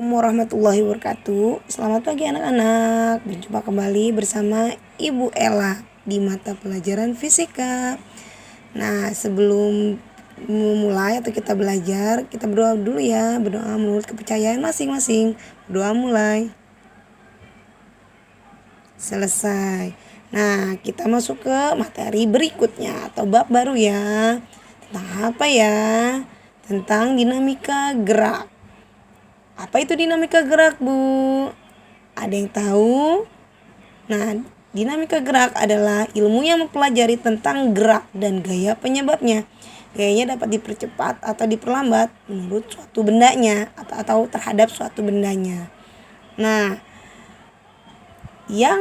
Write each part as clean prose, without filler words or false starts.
Assalamualaikum warahmatullahi wabarakatuh. Selamat pagi anak-anak. Berjumpa kembali bersama Ibu Ella di mata pelajaran fisika. Nah, sebelum memulai atau kita belajar, kita berdoa dulu ya. Berdoa menurut kepercayaan masing-masing. Berdoa mulai. Selesai. Nah, kita masuk ke materi berikutnya atau bab baru ya. Tentang apa ya? Tentang dinamika gerak. Apa itu dinamika gerak, Bu? Ada yang tahu? Nah, dinamika gerak adalah ilmu yang mempelajari tentang gerak dan gaya penyebabnya. Gayanya dapat dipercepat atau diperlambat menurut suatu bendanya atau terhadap suatu bendanya. Nah, yang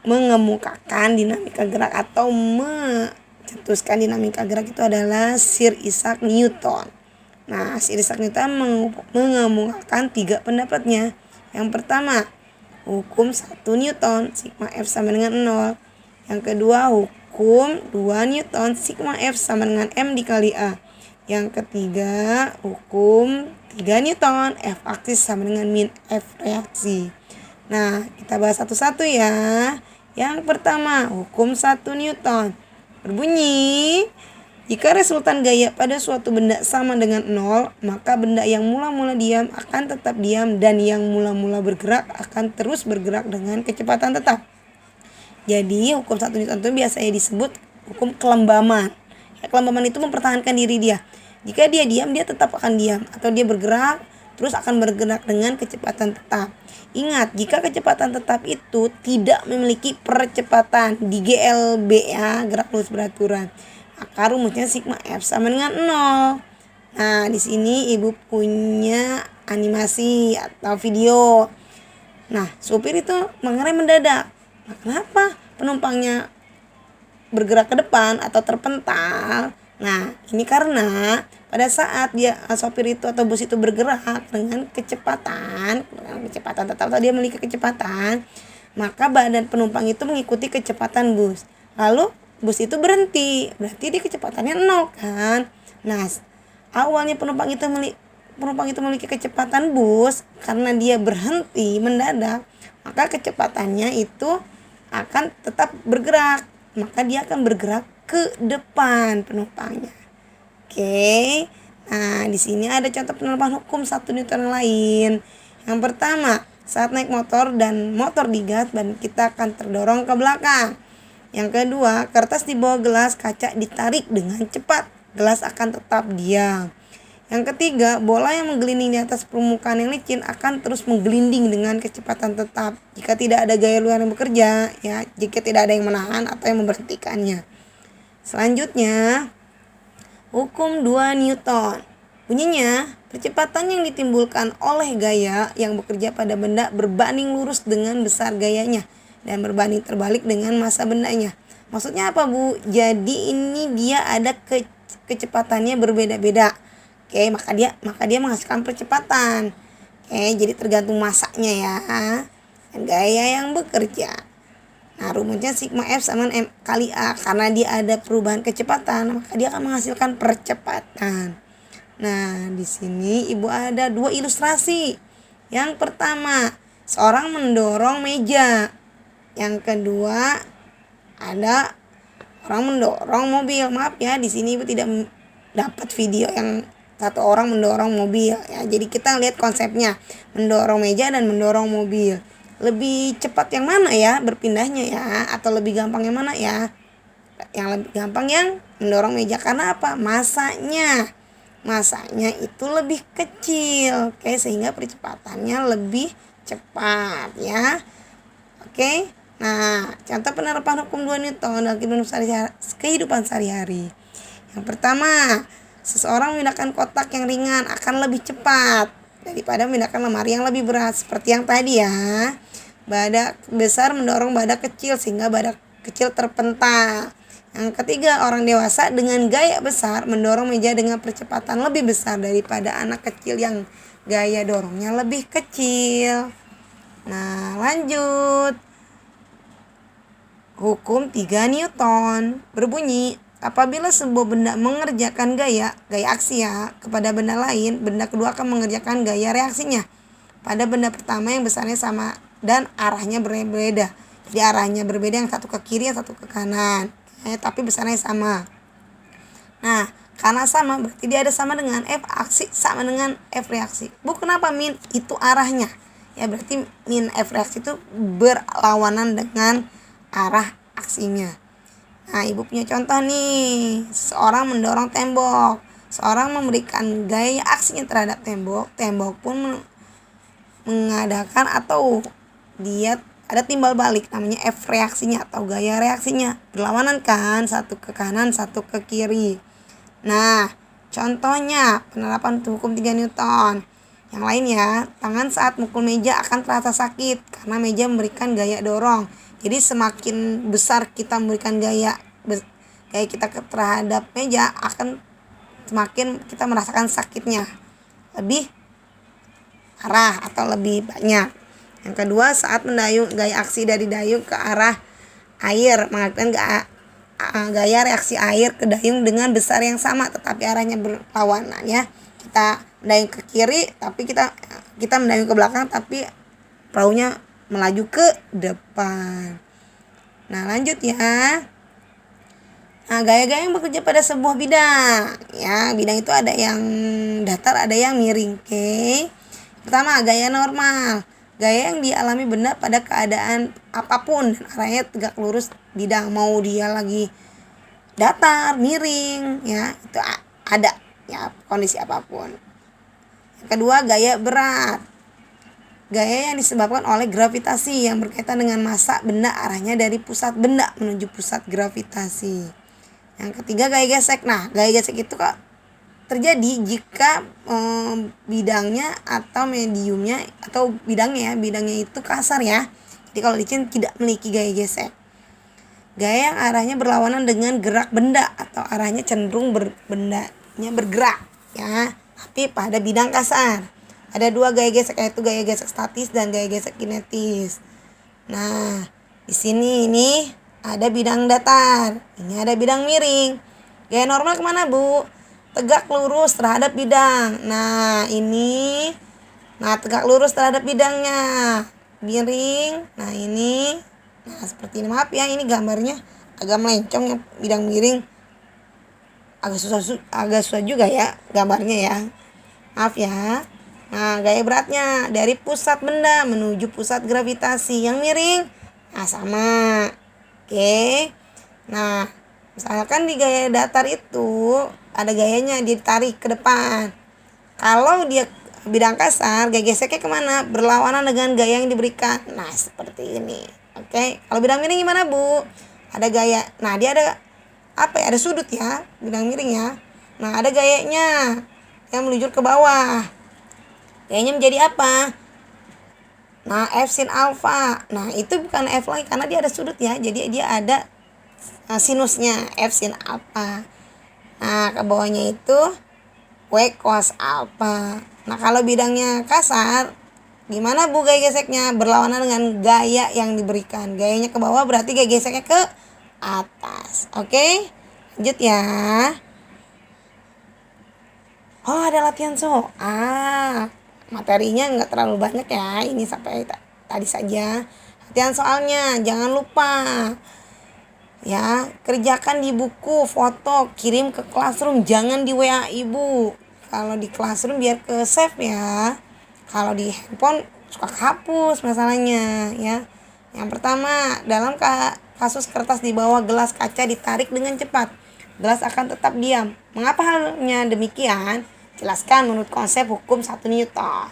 mengemukakan dinamika gerak atau mencetuskan dinamika gerak itu adalah Sir Isaac Newton. Nah, Sir Isaac Newton mengemukakan 3 pendapatnya. Yang pertama, hukum 1 Newton, sigma F sama dengan 0. Yang kedua, hukum 2 Newton, sigma F sama dengan M dikali A. Yang ketiga, hukum 3 Newton, F aksis sama dengan min F reaksi. Nah, kita bahas satu-satu ya. Yang pertama, hukum 1 Newton. Berbunyi, jika resultan gaya pada suatu benda sama dengan 0, maka benda yang mula-mula diam akan tetap diam dan yang mula-mula bergerak akan terus bergerak dengan kecepatan tetap. Jadi hukum 1 Newton itu biasanya disebut hukum kelembaman. Ya, kelembaman itu mempertahankan diri dia. Jika dia diam, dia tetap akan diam. Atau dia bergerak, terus akan bergerak dengan kecepatan tetap. Ingat, jika kecepatan tetap itu tidak memiliki percepatan di GLB ya, gerak lurus beraturan, maka rumusnya sigma F sama dengan 0. Nah, di sini Ibu punya animasi atau video. Nah, supir itu mengerem mendadak. Nah, kenapa penumpangnya bergerak ke depan atau terpental? Nah, ini karena pada saat sopir itu atau bus itu bergerak dengan kecepatan tetap atau dia memiliki kecepatan, maka badan penumpang itu mengikuti kecepatan bus. Lalu bus itu berhenti, berarti dia kecepatannya 0 kan. Nah, awalnya penumpang itu memiliki kecepatan bus, karena dia berhenti mendadak, maka kecepatannya itu akan tetap bergerak, maka dia akan bergerak ke depan penumpangnya. Oke. Nah, di sini ada contoh penerapan hukum 1 Newton lain. Yang pertama, saat naik motor dan motor digas, ban kita akan terdorong ke belakang. Yang kedua, kertas di bawah gelas kaca ditarik dengan cepat, gelas akan tetap diam. Yang ketiga, bola yang menggelinding di atas permukaan yang licin akan terus menggelinding dengan kecepatan tetap jika tidak ada gaya luar yang bekerja, ya, jika tidak ada yang menahan atau yang memberhentikannya. Selanjutnya, hukum 2 Newton. Bunyinya, percepatan yang ditimbulkan oleh gaya yang bekerja pada benda berbanding lurus dengan besar gayanya dan berbanding terbalik dengan massa bendanya. Maksudnya apa, Bu? Jadi ini dia ada kecepatannya berbeda-beda. Oke, maka dia menghasilkan percepatan. Oke, jadi tergantung massanya ya. Dan gaya yang bekerja. Nah, rumusnya sigma F sama M kali A. Karena dia ada perubahan kecepatan, maka dia akan menghasilkan percepatan. Nah, di sini Ibu ada 2 ilustrasi. Yang pertama, seorang mendorong meja. Yang kedua, ada orang mendorong mobil. Maaf ya, di sini Ibu tidak dapat video yang satu orang mendorong mobil ya. Jadi kita lihat konsepnya, mendorong meja dan mendorong mobil. Lebih cepat yang mana ya berpindahnya ya, atau lebih gampang yang mana ya? Yang lebih gampang yang mendorong meja, karena apa? Masanya itu lebih kecil. Oke, sehingga percepatannya lebih cepat ya. Oke. Nah, contoh penerapan hukum 2 Newton dalam kehidupan sehari-hari. Yang pertama, seseorang memindahkan kotak yang ringan akan lebih cepat daripada memindahkan lemari yang lebih berat. Seperti yang tadi ya. Badak besar mendorong badak kecil sehingga badak kecil terpental. Yang ketiga, orang dewasa dengan gaya besar mendorong meja dengan percepatan lebih besar daripada anak kecil yang gaya dorongnya lebih kecil. Nah, lanjut. Hukum 3 Newton berbunyi, Apabila sebuah benda mengerjakan gaya aksi ya, kepada benda lain, benda kedua akan mengerjakan gaya reaksinya pada benda pertama yang besarnya sama dan arahnya berbeda. Jadi arahnya berbeda, yang satu ke kiri, yang satu ke kanan. Tapi besarnya sama. Nah, karena sama berarti dia ada sama dengan F aksi sama dengan F reaksi. Bu, kenapa min? Itu arahnya. Ya berarti min F reaksi itu berlawanan dengan arah aksinya. Nah, ibu punya contoh nih. Seorang mendorong tembok. Seorang memberikan gaya aksinya terhadap tembok. Tembok pun mengadakan atau dia ada timbal balik, namanya F reaksinya atau gaya reaksinya. Berlawanan kan, satu ke kanan, satu ke kiri. Nah, contohnya penerapan hukum 3 Newton. Yang lain ya, tangan saat mukul meja akan terasa sakit karena meja memberikan gaya dorong. Jadi semakin besar kita memberikan gaya kita terhadap meja, akan semakin kita merasakan sakitnya lebih arah atau lebih banyak. Yang kedua, saat mendayung, gaya aksi dari dayung ke arah air mengakibatkan gaya reaksi air ke dayung dengan besar yang sama tetapi arahnya berlawanan ya. Kita mendayung ke kiri tapi kita mendayung ke belakang tapi perahunya melaju ke depan. Nah, lanjut ya. Nah, gaya-gaya yang bekerja pada sebuah bidang ya. Bidang itu ada yang datar, ada yang miring. Oke. Pertama, gaya normal. Gaya yang dialami benda pada keadaan apapun dan arahnya tegak lurus bidang, mau dia lagi datar, miring ya, itu ada ya kondisi apapun. Yang kedua, gaya berat. Gaya yang disebabkan oleh gravitasi yang berkaitan dengan massa benda, arahnya dari pusat benda menuju pusat gravitasi. Yang ketiga, gaya gesek. Nah, gaya gesek itu kok terjadi jika bidangnya atau mediumnya atau bidangnya itu kasar ya. Jadi kalau licin tidak memiliki gaya gesek. Gaya yang arahnya berlawanan dengan gerak benda atau arahnya cenderung bendanya bergerak ya, tapi pada bidang kasar. Ada 2 gaya gesek, yaitu gaya gesek statis dan gaya gesek kinetis. Nah, di sini ini ada bidang datar, ini ada bidang miring. Gaya normal kemana, Bu? Tegak lurus terhadap bidang. Nah, ini. Nah, tegak lurus terhadap bidangnya. Miring. Nah, ini. Nah, seperti ini. Maaf ya, ini gambarnya agak melencong ya, bidang miring. Agak susah juga ya gambarnya ya. Maaf ya. Nah, gaya beratnya dari pusat benda menuju pusat gravitasi. Yang miring, nah sama. Oke. Nah, misalkan di gaya datar itu ada gayanya ditarik ke depan. Kalau dia bidang kasar, gaya geseknya kemana? Berlawanan dengan gaya yang diberikan. Nah, seperti ini. Oke. Kalau bidang miring gimana, Bu? Ada gaya. Nah, dia ada apa ya? Ada sudut ya, bidang miring ya. Nah, ada gayanya yang meluncur ke bawah. Gayanya menjadi apa? Nah, F sin alfa. Nah, itu bukan F lagi karena dia ada sudut ya. Jadi dia ada sinusnya, F sin alfa. Nah, ke bawahnya itu W cos alfa. Nah, kalau bidangnya kasar, gimana Bu gaya geseknya? Berlawanan dengan gaya yang diberikan. Gayanya ke bawah berarti gaya geseknya ke atas. Oke? Lanjut ya. Oh, ada latihan soal. Materinya nggak terlalu banyak ya. Ini sampai tadi saja. Latihan soalnya, jangan lupa. Ya, kerjakan di buku, foto, kirim ke classroom, jangan di WA Ibu. Kalau di classroom biar ke save ya. Kalau di handphone suka hapus masalahnya ya. Yang pertama, dalam kasus kertas di bawah gelas kaca ditarik dengan cepat, gelas akan tetap diam. Mengapa halnya demikian? Jelaskan menurut konsep hukum 1 Newton.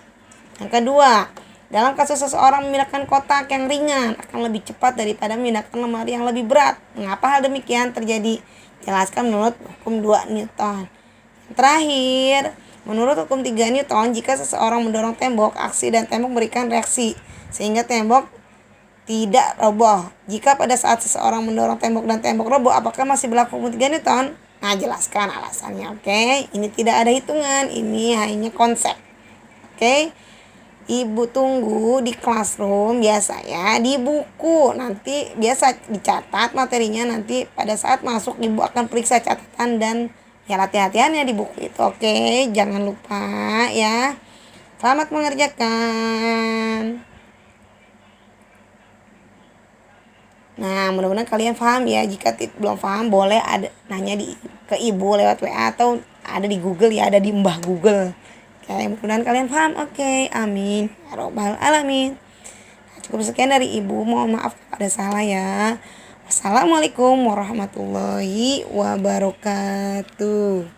Yang kedua, dalam kasus seseorang memindahkan kotak yang ringan akan lebih cepat daripada memindahkan lemari yang lebih berat. Mengapa hal demikian terjadi? Jelaskan menurut hukum 2 Newton. Yang terakhir, menurut hukum 3 Newton, jika seseorang mendorong tembok, aksi dan tembok memberikan reaksi sehingga tembok tidak roboh. Jika pada saat seseorang mendorong tembok dan tembok roboh, apakah masih berlaku hukum 3 Newton? Nah, jelaskan alasannya. Oke, ini tidak ada hitungan, ini hanya konsep. Oke. Ibu tunggu di classroom biasa ya, di buku. Nanti biasa dicatat materinya, nanti pada saat masuk ibu akan periksa catatan dan ya latihan-latihannya di buku itu. Oke, jangan lupa ya. Selamat mengerjakan. Nah, mudah-mudahan kalian paham ya. Jika belum paham boleh ada nanya ke ibu lewat WA atau ada di Google ya, ada di Mbah Google. Oke, mudah-mudahan kalian paham. Oke, amin. Ya Robbal alamin. Nah, cukup sekian dari ibu. Mohon maaf kalau ada salah ya. Wassalamualaikum warahmatullahi wabarakatuh.